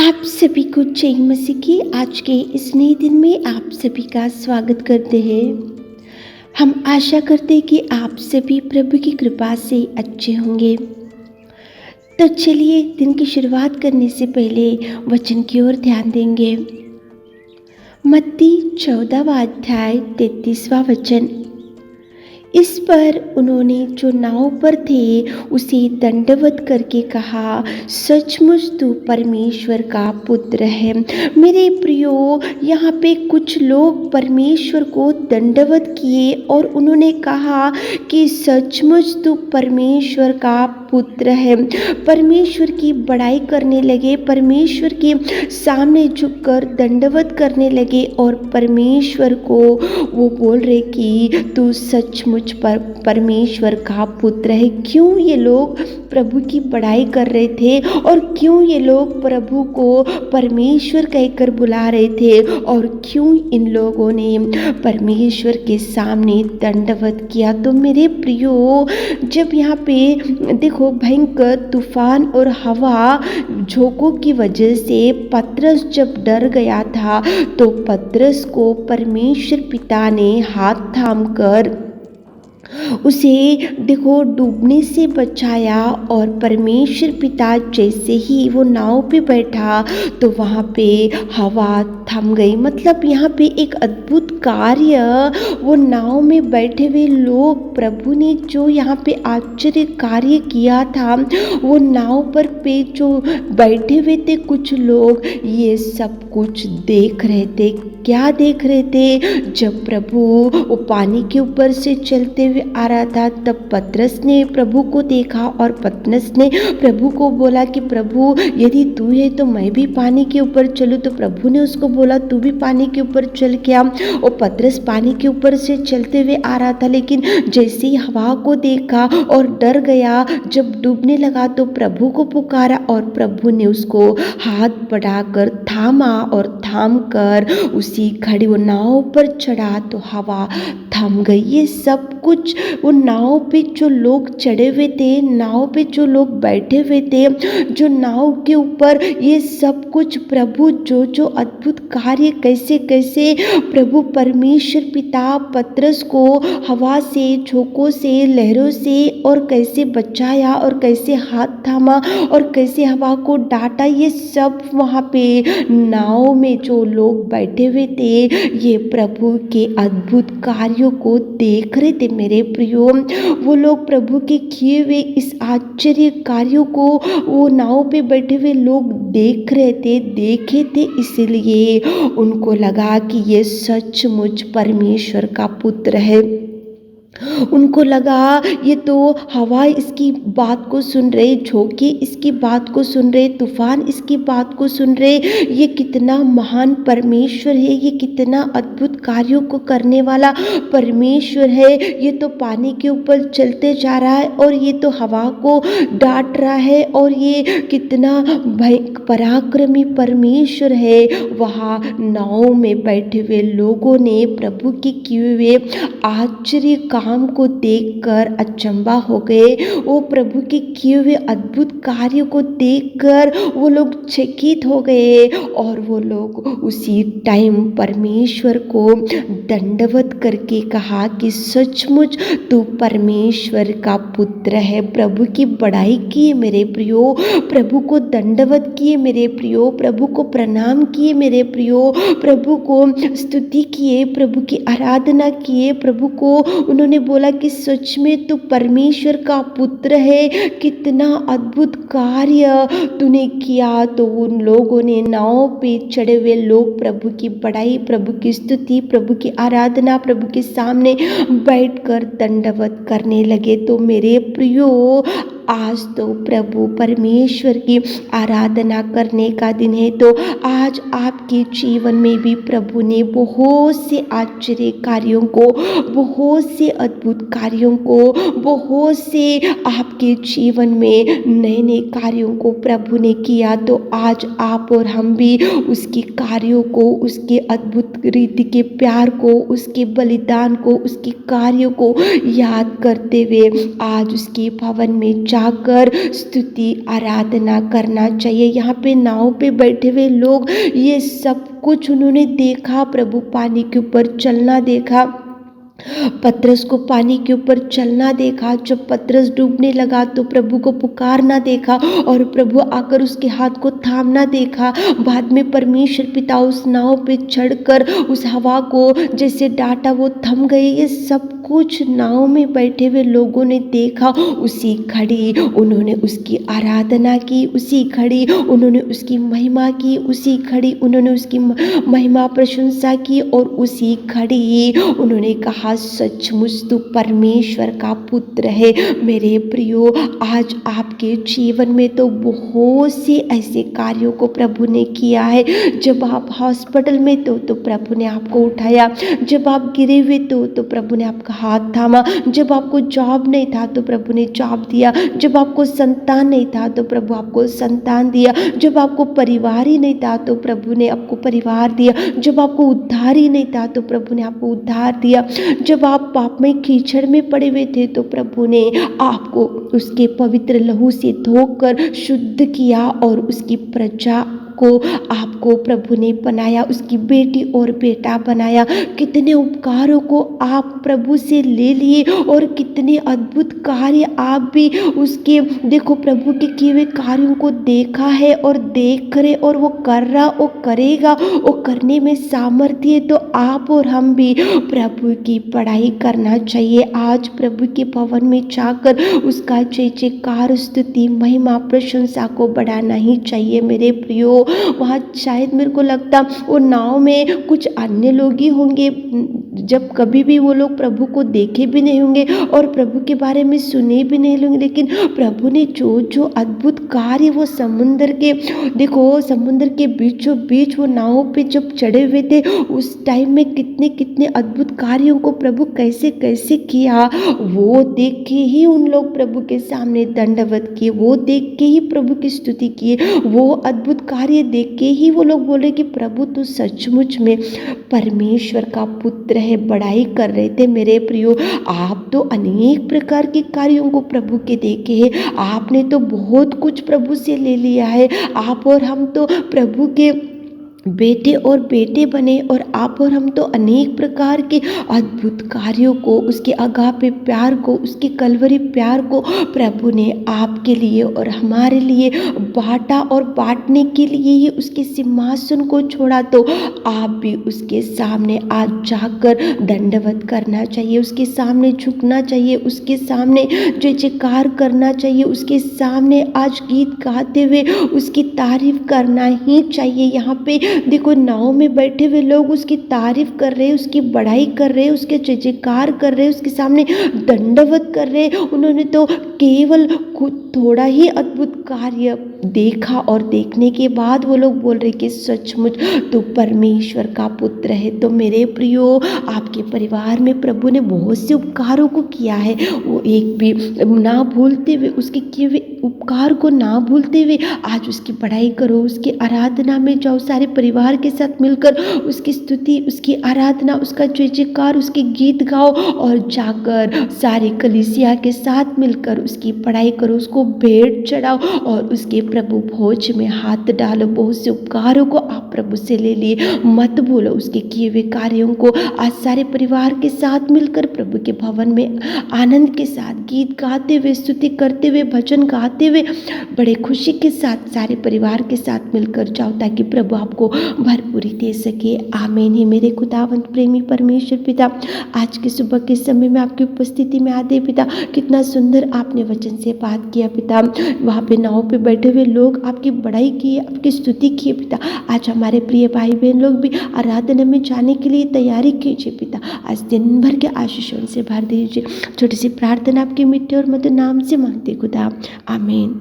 आप सभी को जय मसीह की आज के इस नए दिन में आप सभी का स्वागत करते हैं। हम आशा करते हैं कि आप सभी प्रभु की कृपा से अच्छे होंगे। तो चलिए दिन की शुरुआत करने से पहले वचन की ओर ध्यान देंगे। मत्ती 14वां अध्याय 33वां वचन। इस पर उन्होंने जो नाव पर थे उसे दंडवत करके कहा, सचमुच तू परमेश्वर का पुत्र है। मेरे प्रियो, यहाँ पे कुछ लोग परमेश्वर को दंडवत किए और उन्होंने कहा कि सचमुच तू परमेश्वर का पुत्र है। परमेश्वर की बड़ाई करने लगे, परमेश्वर के सामने झुककर दंडवत करने लगे और परमेश्वर को वो बोल रहे कि तू सचमुच परमेश्वर का पुत्र है। क्यों ये लोग प्रभु की बड़ाई कर रहे थे और क्यों ये लोग प्रभु को परमेश्वर कहकर बुला रहे थे और क्यों इन लोगों ने परमेश्वर के सामने दंडवत किया? तो मेरे प्रियो, जब यहाँ पे देखो भयंकर तूफान और हवा झोंकों की वजह से पतरस जब डर गया था तो पतरस को परमेश्वर पिता ने हाथ थामकर उसे देखो डूबने से बचाया और परमेश्वर पिता जैसे ही वो नाव पे बैठा तो वहाँ पे हवा थम गई। मतलब यहाँ पे एक अद्भुत कार्य वो नाव में बैठे हुए लोग, प्रभु ने जो यहाँ पे आश्चर्य कार्य किया था, वो नाव पर पे जो बैठे हुए थे कुछ लोग, ये सब कुछ देख रहे थे। क्या देख रहे थे? जब प्रभु वो पानी के ऊपर से चलते हुए आ रहा था तब पतरस ने प्रभु को देखा और पतरस ने प्रभु को बोला कि प्रभु यदि तू है तो मैं भी पानी के ऊपर चलूँ। तो प्रभु ने उसको बोला तू भी पानी के ऊपर चल क्या। और पतरस पानी के ऊपर से चलते हुए आ रहा था, लेकिन जैसे ही हवा को देखा और डर गया, जब डूबने लगा तो प्रभु को पुकारा और प्रभु ने उसको हाथ बढ़ाकर थामा और थाम कर उसी घड़ी वो नाव पर चढ़ा तो हवा थम गई। ये सब कुछ वो नाव पे जो लोग चढ़े हुए थे, नाव पे जो लोग बैठे हुए थे, जो नाव के ऊपर, ये सब कुछ प्रभु जो अद्भुत कार्य कैसे कैसे प्रभु परमेश्वर पिता पतरस को हवा से, झोंकों से, लहरों से और कैसे बचाया और कैसे हाथ थामा और कैसे हवा को डांटा, ये सब वहाँ पे नाव में जो लोग बैठे हुए थे ये प्रभु के अद्भुत कार्यों को देख रहे थे। मेरे प्रियो, वो लोग प्रभु के किए हुए इस आश्चर्य कार्यों को वो नाव पे बैठे हुए लोग देख रहे थे, देखे थे, इसलिए उनको लगा कि ये सचमुच परमेश्वर का पुत्र है। उनको लगा ये तो हवा इसकी बात को सुन रहे, झोंके इसकी बात को सुन रहे, तूफान इसकी बात को सुन रहे, ये कितना महान परमेश्वर है, ये कितना अद्भुत कार्यों को करने वाला परमेश्वर है। ये तो पानी के ऊपर चलते जा रहा है और ये तो हवा को डांट रहा है और ये कितना पराक्रमी परमेश्वर है। वहाँ नाव में बैठे हुए लोगों ने प्रभु के किए हुए आश्चर्य काम को देखकर अचंभा हो गए। वो प्रभु के किए हुए अद्भुत कार्य को देखकर वो लोग चकित हो गए और वो लोग उसी टाइम परमेश्वर को दंडवत करके कहा कि सचमुच तू परमेश्वर का पुत्र है। प्रभु की बड़ाई किए मेरे प्रियो, प्रभु को दंडवत किए मेरे प्रियो, प्रभु को प्रणाम किए मेरे प्रियो, प्रभु को स्तुति किए, प्रभु की आराधना किए, प्रभु को उन्होंने बोला कि सच में तू परमेश्वर का पुत्र है, कितना अद्भुत कार्य तूने किया। तो उन लोगों ने, नाव पे चढ़े हुए लोग, प्रभु की बड़ाई, प्रभु की स्तुति, प्रभु की आराधना, प्रभु के सामने बैठकर दंडवत करने लगे। तो मेरे प्रियो, आज तो प्रभु परमेश्वर की आराधना करने का दिन है। तो आज आपके जीवन में भी प्रभु ने बहुत से आश्चर्य कार्यों को, बहुत से अद्भुत कार्यों को, बहुत से आपके जीवन में नए नए कार्यों को प्रभु ने किया। तो आज आप और हम भी उसके कार्यों को, उसके अद्भुत रीति के प्यार को, उसके बलिदान को, उसके कार्यों को याद करते हुए आज उसके भवन में जाकर स्तुति आराधना करना चाहिए। यहाँ पे नाव पे बैठे हुए लोग ये सब कुछ उन्होंने देखा, प्रभु पानी के ऊपर चलना देखा, पतरस को पानी के ऊपर चलना देखा। जब पतरस डूबने लगा तो प्रभु को पुकारना देखा और प्रभु आकर उसके हाथ को थामना देखा। बाद में परमेश्वर पिता उस नाव पे चढ़कर उस हवा को जैसे डांटा वो थम गई। ये सब कुछ नाव में बैठे हुए लोगों ने देखा। उसी घड़ी उन्होंने उसकी आराधना की, उसी घड़ी उन्होंने उसकी महिमा की, उसी घड़ी उन्होंने उसकी महिमा प्रशंसा की और उसी घड़ी उन्होंने कहा सचमुच तू परमेश्वर का पुत्र है। मेरे प्रियो, आज आपके जीवन में तो बहुत से ऐसे कार्यों को प्रभु ने किया है। जब आप हॉस्पिटल में तो प्रभु ने आपको उठाया। जब आप गिरे हुए तो प्रभु ने आपका हाथ थामा। जब आपको जॉब नहीं था तो प्रभु ने जॉब दिया। जब आपको संतान नहीं था तो प्रभु आपको संतान दिया। जब आपको परिवार ही नहीं था तो प्रभु ने आपको परिवार दिया। जब आपको उद्धार ही नहीं था तो प्रभु ने आपको उद्धार दिया। जब आप पाप में कीचड़ में पड़े हुए थे तो प्रभु ने आपको उसके पवित्र लहू से धोकर शुद्ध किया और उसकी प्रजा को आपको प्रभु ने बनाया, उसकी बेटी और बेटा बनाया। कितने उपकारों को आप प्रभु से ले लिए और कितने अद्भुत कार्य आप भी उसके देखो प्रभु के किए हुए कार्यों को देखा है और देख रहे और वो कर रहा और करेगा और करने में सामर्थ्य है। तो आप और हम भी प्रभु की पढ़ाई करना चाहिए। आज प्रभु के भवन में जाकर उसका जय जयकार स्तुति महिमा प्रशंसा को बढ़ाना ही चाहिए। मेरे प्रियो, वहाँ शायद मेरे को लगता वो नाव में कुछ अन्य लोग ही होंगे। जब कभी भी वो लोग प्रभु को देखे भी नहीं होंगे और प्रभु के बारे में सुने भी नहीं होंगे, लेकिन प्रभु ने जो जो अद्भुत कार्य वो समुद्र के देखो समुद्र के बीचों बीच वो नाव पे जब चढ़े हुए थे उस टाइम में कितने कितने अद्भुत कार्यों को प्रभु कैसे कैसे किया, वो देख के ही उन लोग प्रभु के सामने दंडवत किए, वो देख के ही प्रभु की स्तुति किए, वो अद्भुत कार्य देख के ही वो लोग बोले कि प्रभु तू सचमुच में परमेश्वर का पुत्र है। बड़ाई कर रहे थे। मेरे प्रियो, आप तो अनेक प्रकार के कार्यों को प्रभु के देखे हैं। आपने तो बहुत कुछ प्रभु से ले लिया है। आप और हम तो प्रभु के बेटे और बेटे बने और आप और हम तो अनेक प्रकार के अद्भुत कार्यों को, उसके अगापे प्यार को, उसके कलवरी प्यार को प्रभु ने आपके लिए और हमारे लिए बांटा और बांटने के लिए ही उसके सिंहासन को छोड़ा। तो आप भी उसके सामने आज जाकर दंडवत करना चाहिए, उसके सामने झुकना चाहिए, उसके सामने जय जयकार करना चाहिए, उसके सामने आज गीत गाते हुए उसकी तारीफ करना ही चाहिए। यहाँ पे देखो नाव में बैठे हुए लोग उसकी तारीफ कर रहे हैं, उसकी बढ़ाई कर रहे हैं, उसके जय जयकार कर रहे हैं, उसके सामने दंडवत कर रहे हैं। उन्होंने तो केवल खुद थोड़ा ही अद्भुत कार्य देखा और देखने के बाद वो लोग बोल रहे कि सचमुच तो परमेश्वर का पुत्र है। तो मेरे प्रियो, आपके परिवार में प्रभु ने बहुत से उपकारों को किया है, वो एक भी ना भूलते हुए, उसके किए हुए उपकार को ना भूलते हुए आज उसकी पढ़ाई करो, उसकी आराधना में जाओ, सारे परिवार के साथ मिलकर उसकी स्तुति, उसकी आराधना, उसका जय जयकार, उसके गीत गाओ और जाकर सारे कलीसिया के साथ मिलकर उसकी पढ़ाई करो, उसको भेंट चढ़ाओ और उसके प्रभु भोज में हाथ डालो। बहुत से उपकारों को आप प्रभु से ले लिए, मत भूलो उसके किए हुए कार्यों को। आज सारे परिवार के साथ मिलकर प्रभु के भवन में आनंद के साथ गीत गाते हुए, स्तुति करते हुए, भजन गाते हुए बड़े खुशी के साथ सारे परिवार के साथ मिलकर जाओ ताकि प्रभु आपको भरपूरी दे सके। आमीन। ही मेरे खुदावंत प्रेमी परमेश्वर पिता, आज के सुबह के समय में आपकी उपस्थिति में आते पिता, कितना सुंदर आपने वचन से बात किया पिता। वहाँ पे नाव पे बैठे हुए लोग आपकी बड़ाई की, आपकी स्तुति की पिता। आज हमारे प्रिय भाई बहन लोग भी आराधना में जाने के लिए तैयारी कीजिए पिता। आज दिन भर के आशीषों से भर दीजिए। छोटी सी प्रार्थना आपके मिट्टे और मधुर नाम से मांगते खुदा, आमीन।